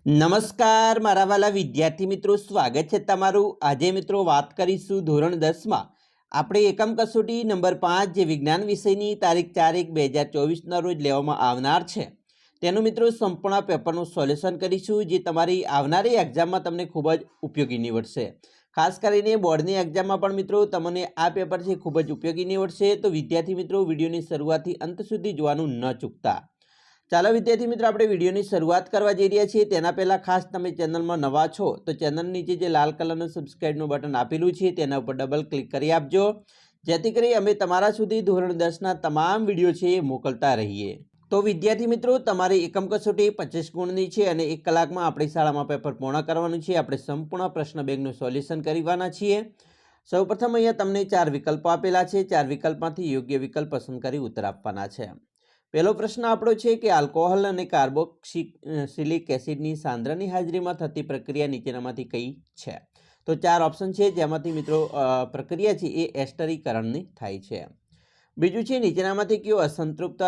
નમસ્કાર મારા વાલા વિદ્યાર્થી મિત્રો, સ્વાગત છે તમારું। આજે મિત્રો વાત કરીશું ધોરણ 10 માં આપણે એકમ કસોટી નંબર 5 જે વિજ્ઞાન વિષયની તારીખ 4/1/2024 ના રોજ લેવામાં આવનાર છે તેનું મિત્રો સંપૂર્ણ પેપરનું સોલ્યુશન કરીશું, જે તમારી આવનારી એક્ઝામમાં તમને ખૂબ જ ઉપયોગી નીવડશે। ખાસ કરીને બોર્ડની એક્ઝામમાં પણ મિત્રો તમને આ પેપર છે ખૂબ જ ઉપયોગી નીવડશે। તો વિદ્યાર્થી મિત્રો વિડીયોની શરૂઆતથી અંત સુધી જોવાનું ન ચૂકતા। ચાલો વિદ્યાર્થી મિત્રો, આપણે વિડીયોની શરૂઆત કરવા જઈ રહ્યા છીએ તેના પહેલાં ખાસ તમે ચેનલમાં નવા છો તો ચેનલ નીચે જે લાલ કલરનું સબસ્ક્રાઇબનું બટન આપેલું છે તેના ઉપર ડબલ ક્લિક કરી આપજો, જેથી કરી અમે તમારા સુધી ધોરણ 10ના તમામ વિડીયો છે એ મોકલતા રહીએ। તો વિદ્યાર્થી મિત્રો, તમારી એકમ કસોટી 25 ગુણની છે અને 1 કલાકમાં આપણી શાળામાં પેપર પૂર્ણ કરવાનું છે। આપણે સંપૂર્ણ પ્રશ્ન બેંકનું સોલ્યુશન કરવાના છીએ। સૌપ્રથમ અહીંયા તમને 4 વિકલ્પો આપેલા છે। 4 વિકલ્પમાંથી યોગ્ય વિકલ્પ પસંદ કરી ઉત્તર આપવાના છે। પહેલો પ્રશ્ન આપણો છે કે આલ્કોહોલ અને કાર્બોક્સિલિક એસિડની સાંદ્રની હાજરીમાં થતી પ્રક્રિયા નીચેનામાંથી કઈ છે? તો 4 ઓપ્શન છે, જેમાંથી મિત્રો પ્રક્રિયા છે એ એસ્ટરીકરણની થાય છે। બીજું છે નીચેનામાંથી કયું અસંતૃપ્ત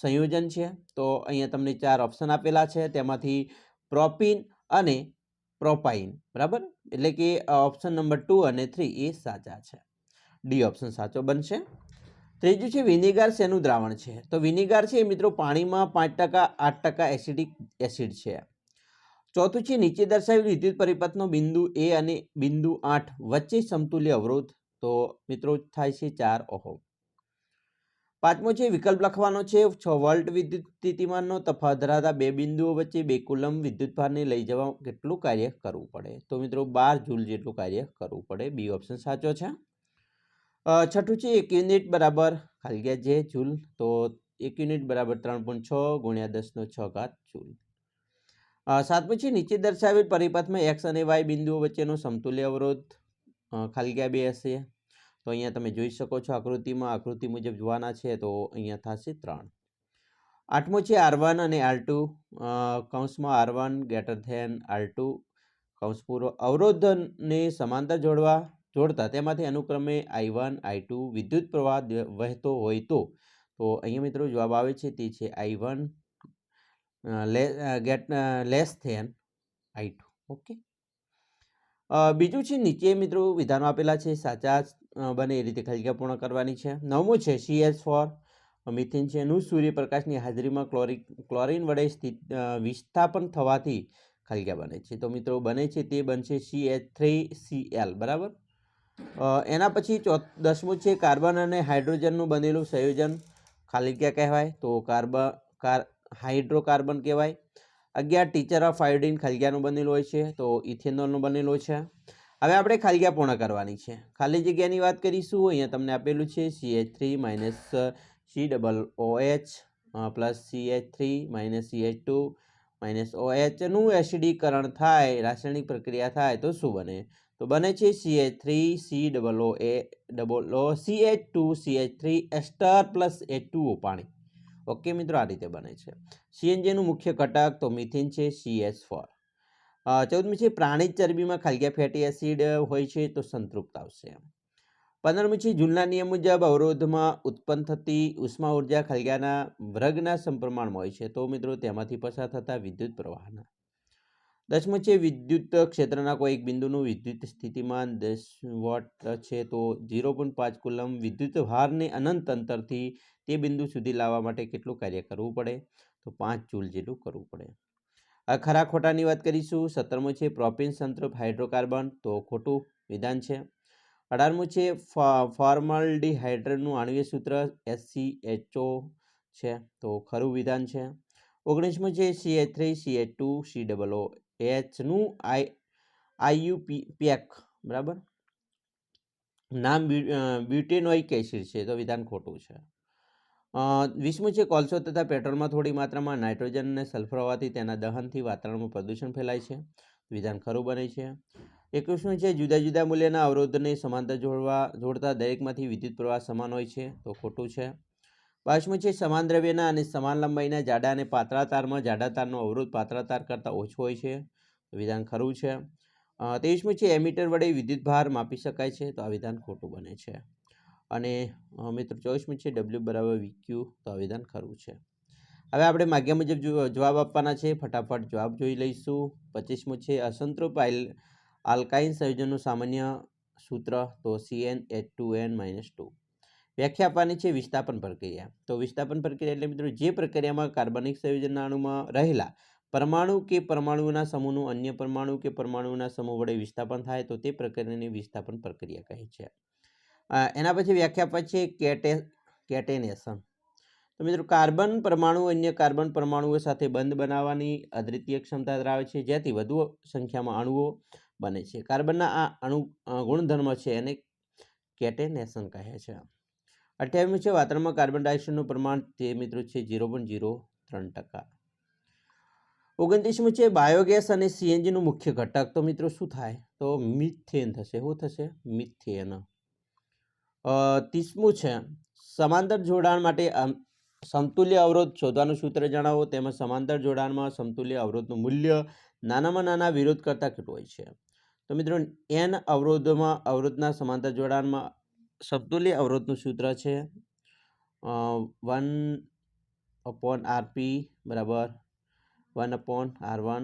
સંયોજન છે? તો અહીંયા તમને 4 ઓપ્શન આપેલા છે, તેમાંથી પ્રોપીન અને પ્રોપાઇન, બરાબર, એટલે કે ઓપ્શન નંબર 2 અને 3 એ સાચા છે। ડી ઓપ્શન સાચો બનશે। ત્રીજું છે વિનેગાર શેનું દ્રાવણ છે? તો વિનેગાર છે મિત્રો પાણીમાં 5%, 8% એસિડિક એસિડ છે। ચોથું છે નીચે દર્શાવેલ વિદ્યુત પરિપથનો બિંદુ એ અને બિંદુ 8 વચ્ચે સમતુલ્ય અવરોધ? તો મિત્રો થાય છે 4 ઓહમ। પાંચમો છે વિકલ્પ લખવાનો છે 6 વોલ્ટ વિદ્યુત સ્થિતિમાનનો તફાવત ધરાવતા બે બિંદુઓ વચ્ચે 2 કુલમ વિદ્યુતભારને લઈ જવા કેટલું કાર્ય કરવું પડે? તો મિત્રો 12 જૂલ જેટલું કાર્ય કરવું પડે। બી ઓપ્શન સાચો છે। છઠ્ઠું છે 1 યુનિટ બરાબર ખાલી જગ્યા જે જૂલ, તો 1 યુનિટ બરાબર 3.6 ગુણ્યા 10⁶ જૂલ। સાતમું છે નીચે દર્શાવેલ પરિપથમાં એક્સ અને વાય બિંદુઓ વચ્ચેનો સમતુલ્ય અવરોધ ખાલી જગ્યા 2 હશે। તો અહીંયા તમે જોઈ શકો છો આકૃતિમાં, આકૃતિ મુજબ જોવાના છે, તો અહીંયા થશે 3। આઠમું છે R1 અને R2 કૌંસમાં R1 greater than R2 કૌંસ પૂરો અવરોધને સમાંતર જોડતા તેમાંથી અનુક્રમે I1 I2 વિદ્યુત પ્રવાહ વહેતો હોય તો અહીંયા મિત્રો જવાબ આવે છે તે છે I1 less than I2। Okay, બીજું છે નીચે મિત્રો વિધાનો આપેલા છે, સાચા બને એ રીતે ખાલી જગ્યા પૂર્ણ કરવાની છે। નવમું છે CH4 મિથેન છે નું સૂર્યપ્રકાશની હાજરીમાં ક્લોરીન વડે વિસ્થાપન થવાથી ખાલી જગ્યા બને છે? તો મિત્રો બને છે તે બનશે CH3Cl, બરાબર। એના પછી 10મું છે કાર્બન અને હાઇડ્રોજનનું બનેલું સંયોજન ખાલી જગ્યા કહેવાય? તો હાઇડ્રોકાર્બન કહેવાય। 11 ટીચર ઓફ આયોડિન ખાલી જગ્યાનું બનેલું હોય છે, તો ઇથેનોલનું બનેલું છે। હવે આપણે ખાલી જગ્યા પૂર્ણ કરવાની છે। ખાલી જગ્યાની વાત કરીશું, અહીંયા તમને આપેલું છે CH3 COOH plus CH3 CH2 OH નું એસિડીકરણ થાય, રાસાયણિક પ્રક્રિયા થાય તો શું બને? તો બને છે CH3COOCH2CH3 એસ્ટર પ્લસ H2O પાણી। ઓકે મિત્રો, આ રીતે બને છે। સીએનજીનું મુખ્ય ઘટક તો મિથેન છે CH4। 14મી છે પ્રાણી ચરબીમાં ખાલી જગ્યા ફેટી એસિડ હોય છે તો સંતૃપ્ત આવશે। 15મી છે જૂલના નિયમ મુજબ અવરોધમાં ઉત્પન્ન થતી ઉષ્મા ઉર્જા ખાલી જગ્યાના વર્ગના સમપ્રમાણમાં હોય છે, તો મિત્રો તેમાંથી પસાર થતા વિદ્યુત પ્રવાહના। 10મું છે વિદ્યુત ક્ષેત્રના કોઈ એક બિંદુનું વિદ્યુત સ્થિતિમાન 10 વોટ છે, તો 0.5 કુલમ વિદ્યુત ભારને અનંત અંતરથી તે બિંદુ સુધી લાવવા માટે કેટલું કાર્ય કરવું પડે? તો 5 જૂલ જેટલું કરવું પડે। આ ખરા ખોટાની વાત કરીશું। 17મું છે પ્રોપીન સંતૃપ્ત હાઇડ્રોકાર્બન, તો ખોટું વિધાન છે। 18મું છે ફોર્માલ્ડિહાઇડનું આણ્વિય સૂત્ર SCHO છે, તો ખરું વિધાન છે। 19મું છે CH3CH2COOH નું IUPAC, બરાબર, નામ બ્યુટેનોઇક એસિડ છે, તો વિધાન ખોટું છે। 20મું છે કોલસો તથા પેટ્રોલમાં થોડી માત્રામાં નાઇટ્રોજન અને સલ્ફર હોવાથી તેના દહનથી વાતાવરણમાં પ્રદૂષણ ફેલાય છે, વિધાન ખરું બને છે। 21મું છે જુદા જુદા મૂલ્યના અવરોધને સમાંતર જોડતા દરેકમાંથી વિદ્યુત પ્રવાહ સમાન હોય છે, તો ખોટું છે। 22મું છે સમાન દ્રવ્યના અને સમાન લંબાઈના જાડા અને પાતળા તારમાં જાડા તારનો અવરોધ પાતળા તાર કરતાં ઓછો હોય છે, તો વિધાન ખરું છે। 23મું છે એમીટર વડે વિદ્યુત ભાર માપી શકાય છે, તો આ વિધાન ખોટું બને છે। અને મિત્રો 24મું છે W બરાબર VQ, તો આ વિધાન ખરું છે। હવે આપણે માગ્યા મુજબ જવાબ આપવાના છે. ફટાફટ જવાબ જોઈ લઈશું. 25મો છે અસંતૃપ આલ્કાઇન સંયોજનનું સામાન્ય સૂત્ર, તો CnH2n-2. વ્યાખ્યા આપવાની છે વિસ્થાપન પ્રક્રિયા. તો વિસ્થાપન પ્રક્રિયા એટલે મિત્રો જે પ્રક્રિયામાં કાર્બનિક સંયોજનના અણુમાં રહેલા પરમાણુ કે પરમાણુઓના સમૂહનું અન્ય પરમાણુ કે પરમાણુઓના સમૂહ વડે વિસ્થાપન થાય તો તે પ્રક્રિયાને વિસ્થાપન પ્રક્રિયા કહે છે. એના પછી વ્યાખ્યા આપવા છે કેટેનેશન. તો મિત્રો કાર્બન પરમાણુ અન્ય કાર્બન પરમાણુઓ સાથે બંધ બનાવવાની અદ્વિતીય ક્ષમતા ધરાવે છે, જેથી વધુ સંખ્યામાં અણુઓ બને છે. કાર્બનના આ અણુ ગુણધર્મ છે એને કેટેનેશન કહે છે. 28મું છે વાતાવરણમાં કાર્બન ડાયોક્સાઇડનું પ્રમાણ, તે મિત્રો છે 0.03%. 29મું છે બાયોગેસ અને સીએનજીનું મુખ્ય ઘટક. તો મિત્રો શું થાય? તો મિથેન થશે. શું થશે? મિથેન. 30મું છે સમાંતર જોડાણ માટે સમતુલ્ય અવરોધ શોધવાનું સૂત્ર જણાવો. તેમાં સમાંતર જોડાણમાં સમતુલ્ય અવરોધનું મૂલ્ય નાનામાં નાના વિરોધ કરતાં કેટલું હોય છે? તો મિત્રો n અવરોધના સમાંતર જોડાણમાં સમતુલ્ય અવરોધનું સૂત્ર છે 1/rp બરાબર 1/r1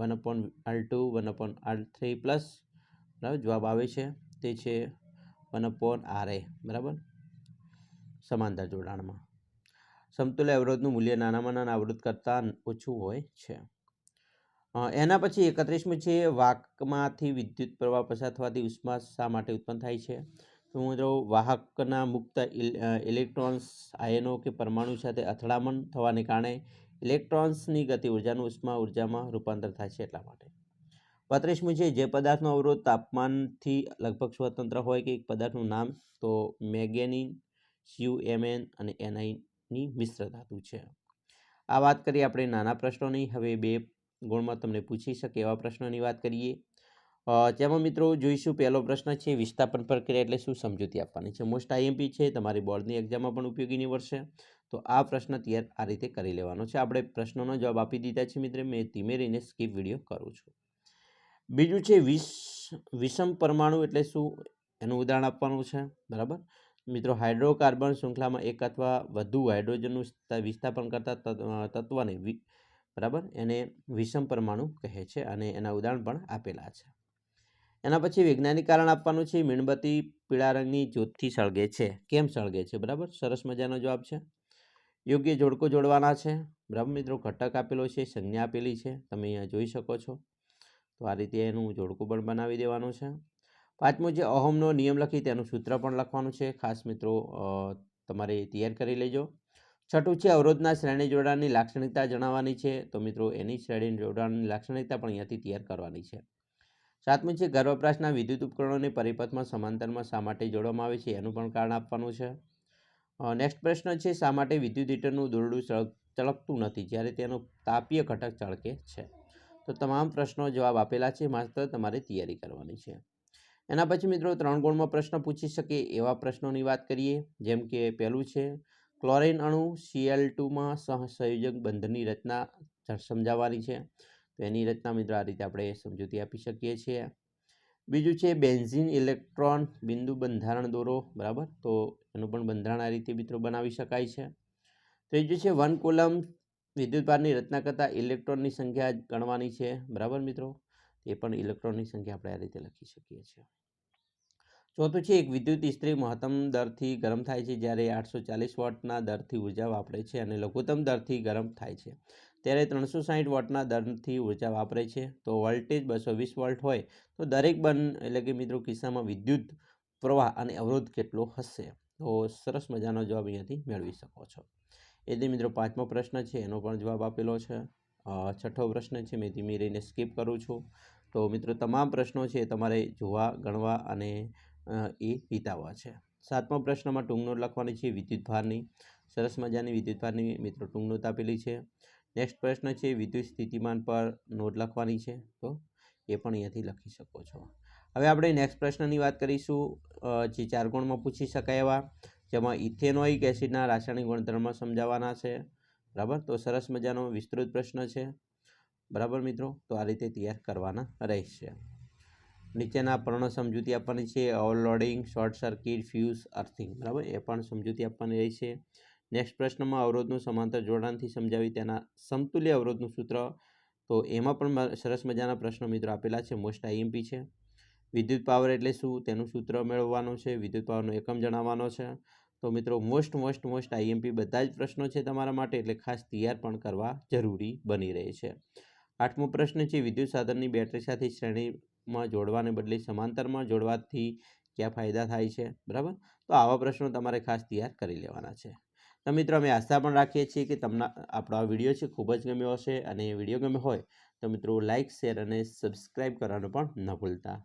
1/r2 1/r3 પ્લસ બરાબર જવાબ આવે છે તે છે 1/ra બરાબર. સમાંતર જોડાણમાં સમતુલ્ય અવરોધનું મૂલ્ય નાનામાં નાના અવરોધ કરતાં ઓછું હોય છે. એના પછી 31મું છે વાહકમાંથી વિદ્યુત પ્રવાહ પસાર થવાથી ઉષ્મા શા માટે ઉત્પન્ન થાય છે? તો મિત્રો વાહકના મુક્ત ઇલેક્ટ્રોન્સ આયનો કે પરમાણુ સાથે અથડામણ થવાને કારણે ઇલેક્ટ્રોન્સની ગતિ ઉર્જાનું ઉષ્મા ઉર્જામાં રૂપાંતર થાય છે એટલા માટે. 35મું છે જે પદાર્થનો અવરોધ તાપમાનથી લગભગ સ્વતંત્ર હોય કે એક પદાર્થનું નામ, તો મેંગેનીઝ, CuMn અને Ni મિશ્ર ધાતુ છે. આ વાત કરીએ આપણે નાના પ્રશ્નોની. હવે 2 ગુણમાં તમને પૂછી શકે એવા પ્રશ્નોની વાત કરીએ. જેમાં મિત્રો જોઈશું પહેલો પ્રશ્ન છે વિસ્થાપન પ્રક્રિયા એટલે શું, સમજૂતી આપવાની છે. મોસ્ટ આઈએમપી છે, તમારી બોર્ડની એક્ઝામમાં પણ ઉપયોગી નીવડશે. તો આ પ્રશ્ન તૈયાર આ રીતે કરી લેવાનો છે. આપણે પ્રશ્નોનો જવાબ આપી દીધા છે મિત્રો, મેં ધીમે રહીને સ્કીપ વિડીયો કરું છું. બીજું છે વિષમ પરમાણુ એટલે શું, એનું ઉદાહરણ આપવાનું છે. બરાબર મિત્રો હાઇડ્રોકાર્બન શૃંખલામાં એક અથવા વધુ હાઇડ્રોજનનું વિસ્થાપન કરતા તત્વને બરાબર એને વિષમ પરમાણુ કહે છે અને એના ઉદાહરણ પણ આપેલા છે. એના પછી વૈજ્ઞાનિક કારણ આપવાનું છે. મીણબત્તી પીળા રંગની જ્યોતથી સળગે છે. કેમ સળગે છે? બરાબર, સરસ મજાનો જવાબ છે. યોગ્ય જોડકો જોડવાના છે. બરાબર મિત્રો, ઘટક આપેલો છે, સંજ્ઞા આપેલી છે, તમે અહીંયા જોઈ શકો છો. તો આ રીતે એનું જોડકું પણ બનાવી દેવાનું છે. 5મું છે ઓહમનો નિયમ લખી તેનું સૂત્ર પણ લખવાનું છે. ખાસ મિત્રો તમારે તૈયાર કરી લેજો. 6મું છે અવરોધના શ્રેણી જોડાણની લાક્ષણિકતા જણાવવાની છે. તો મિત્રો એની શ્રેણી જોડાણની લાક્ષણિકતા પણ અહીંયાથી તૈયાર કરવાની છે. 7મું છે ઘર વપરાશના વિદ્યુત ઉપકરણોને પરિપથમાં સમાંતરમાં શા માટે જોડવામાં આવે છે, એનું પણ કારણ આપવાનું છે. નેક્સ્ટ પ્રશ્ન છે શા માટે વિદ્યુત હીટરનું દોરડું ચળકતું નથી જ્યારે તેનો તાપીય ઘટક ચળકે છે? તો તમામ પ્રશ્નો જવાબ આપેલા છે, માત્ર તમારે તૈયારી કરવાની છે. એના પછી મિત્રો 3 ગુણમાં પ્રશ્ન પૂછી શકે એવા પ્રશ્નોની વાત કરીએ. જેમ કે પહેલું છે ક્લોરીન અણુ Cl2માં સહસંયોજક બંધની રચના સમજાવવાની છે. તો એની રચના મિત્રો આ રીતે આપણે સમજૂતી આપી શકીએ છીએ. બીજું છે બેન્ઝીન ઇલેક્ટ્રોન બિંદુ બંધારણ દોરો. બરાબર, તો એનું પણ બંધારણ આ રીતે મિત્રો બનાવી શકાય છે. ત્રીજું છે 1 કુલમ વિદ્યુતભારની રચના કરતા ઇલેક્ટ્રોનની સંખ્યા ગણવાની છે. બરાબર મિત્રો, એ પણ ઇલેક્ટ્રોનની સંખ્યા આપણે આ રીતે લખી શકીએ છીએ. ચોથું છે એક વિદ્યુત ઇસ્ત્રી મહત્તમ દરથી ગરમ થાય છે જ્યારે 840 વોટના દરથી ઉર્જા વાપરે છે અને લઘુત્તમ દરથી ગરમ થાય છે ત્યારે 360 વોટના દરથી ઉર્જા વાપરે છે. તો વોલ્ટેજ 220 વોલ્ટ હોય તો દરેક એટલે કે મિત્રો કિસ્સામાં વિદ્યુત પ્રવાહ અને અવરોધ કેટલો હશે? તો સરસ મજાનો જવાબ અહીંયાથી મેળવી શકો છો. એટલે મિત્રો 5મો પ્રશ્ન છે એનો પણ જવાબ આપેલો છે. 6થો પ્રશ્ન છે, મેં ધીમે રહીને સ્કીપ કરું છું. તો મિત્રો તમામ પ્રશ્નો છે તમારે જોવા, ગણવા અને એ વિતાવવા છે. 7મા પ્રશ્નમાં ટૂંક નોટ લખવાની છે વિદ્યુતભારની. સરસ મજાની વિદ્યુતભારની મિત્રો ટૂંક નોટ આપેલી છે. નેક્સ્ટ પ્રશ્ન છે વિદ્યુત સ્થિતિમાન પર નોટ લખવાની છે, તો એ પણ અહીંયાથી લખી શકો છો. હવે આપણે નેક્સ્ટ પ્રશ્નની વાત કરીશું જે 4 ગુણમાં પૂછી શકાય એવા, જેમાં ઇથેનોઇક એસિડના રાસાયણિક ગુણધર્મ સમજાવવાના છે. બરાબર, તો સરસ મજાનો વિસ્તૃત પ્રશ્ન છે. બરાબર મિત્રો, તો આ રીતે તૈયાર કરવાના રહેશે. નીચેના પર્ણ સમજૂતી આપવાની છે. Overloading, short circuit, fuse, earthing. બરાબર, એ પણ સમજૂતી આપવાની રહેશે. નેક્સ્ટ પ્રશ્નમાં અવરોધનું સમાંતર જોડાણથી સમજાવી તેના સમતુલ્ય અવરોધનું સૂત્ર, તો એમાં પણ સરસ મજાના પ્રશ્નો મિત્રો આપેલા છે, મોસ્ટ આઈએમપી છે. વિદ્યુત પાવર એટલે શું, તેનું સૂત્ર મેળવવાનું છે, વિદ્યુત પાવરનો એકમ જણાવવાનો છે. તો મિત્રો મોસ્ટ આઈએમપી બધા જ પ્રશ્નો છે તમારા માટે, એટલે ખાસ તૈયાર પણ કરવા જરૂરી બની રહે છે. 8મો પ્રશ્ન છે, વિદ્યુત સાધનની બેટરી સાથે શ્રેણીમાં જોડવાને બદલે સમાંતરમાં જોડવાથી કયા ફાયદા થાય છે, બરાબર. તો આવા પ્રશ્નો તમારે ખાસ તૈયાર કરી લેવાના છે. તો મિત્રો અમે આશા પણ રાખીએ છીએ કે તમને આપણો આ વિડીયો છે ખૂબ જ ગમ્યો હશે, અને વિડીયો ગમ્યો હોય તો મિત્રો લાઇક, શેર અને સબસ્ક્રાઈબ કરવાનું પણ ન ભૂલતા.